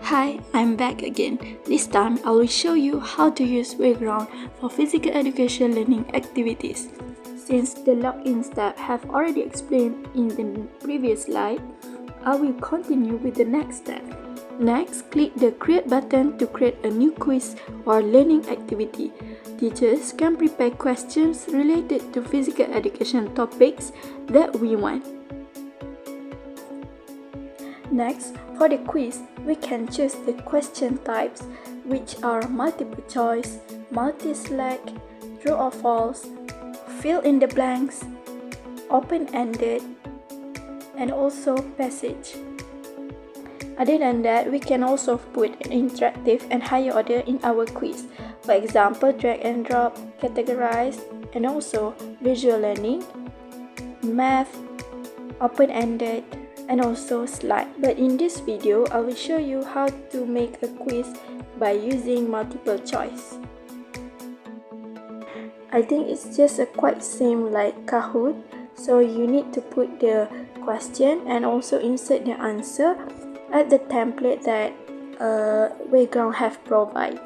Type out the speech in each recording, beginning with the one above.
Hi, I'm back again. This time I will show you how to use Wayground for physical education learning activities. Since the login step have already explained in the previous slide, I will continue with the next step. Next, click the Create button to create a new quiz or learning activity. Teachers can prepare questions related to physical education topics that we want. Next, for the quiz, we can choose the question types, which are multiple choice, multi-select, true or false, fill in the blanks, open-ended, and also passage. Other than that, we can also put an interactive and higher order in our quiz. For example, drag and drop, categorize, and also visual learning, math, open-ended, and also slide. But in this video, I will show you how to make a quiz by using multiple choice. I think it's just quite same like Kahoot, so you need to put the question and also insert the answer at the template that Wayground have provided.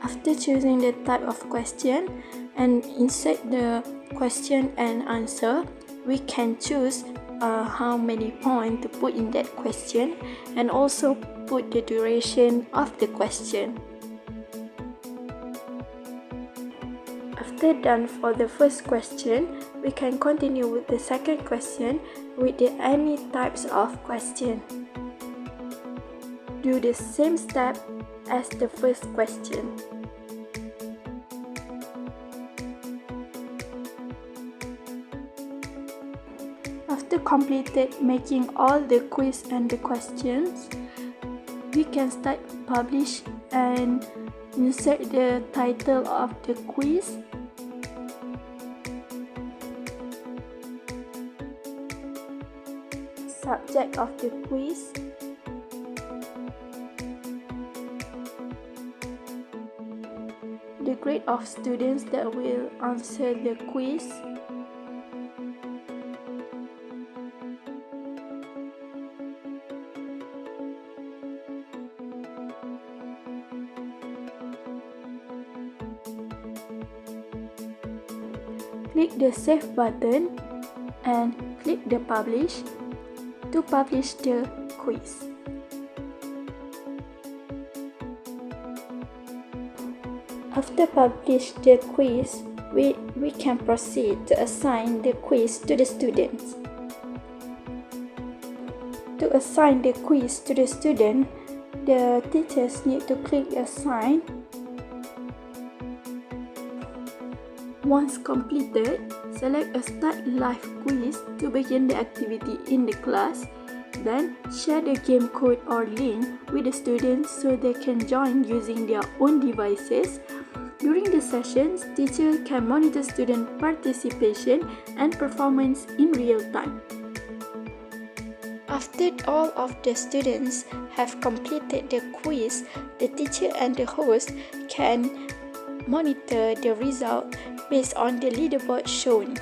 After choosing the type of question and insert the question and answer, we can choose how many points to put in that question and also put the duration of the question. After done for the first question, we can continue with the second question with any types of question. Do the same step as the first question. After completed making all the quiz and the questions, we can start publish and insert the title of the quiz, subject of the quiz, the grade of students that will answer the quiz, click the Save button and click the Publish to publish the quiz. After publish the quiz, we can proceed to assign the quiz to the students. To assign the quiz to the student, the teachers need to click Assign. Once completed, select a Start Live Quiz to begin the activity in the class. Then, share the game code or link with the students so they can join using their own devices. During the sessions, teachers can monitor student participation and performance in real time. After all of the students have completed the quiz, the teacher and the host can monitor the result based on the leaderboard shown.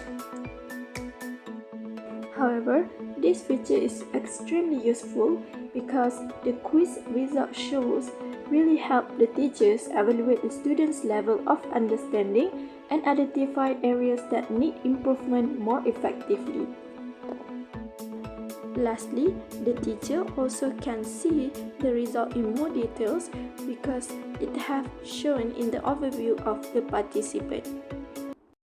However, this feature is extremely useful because the quiz result shows really help the teachers evaluate the students' level of understanding and identify areas that need improvement more effectively. Lastly, the teacher also can see the result in more details because it has shown in the overview of the participant.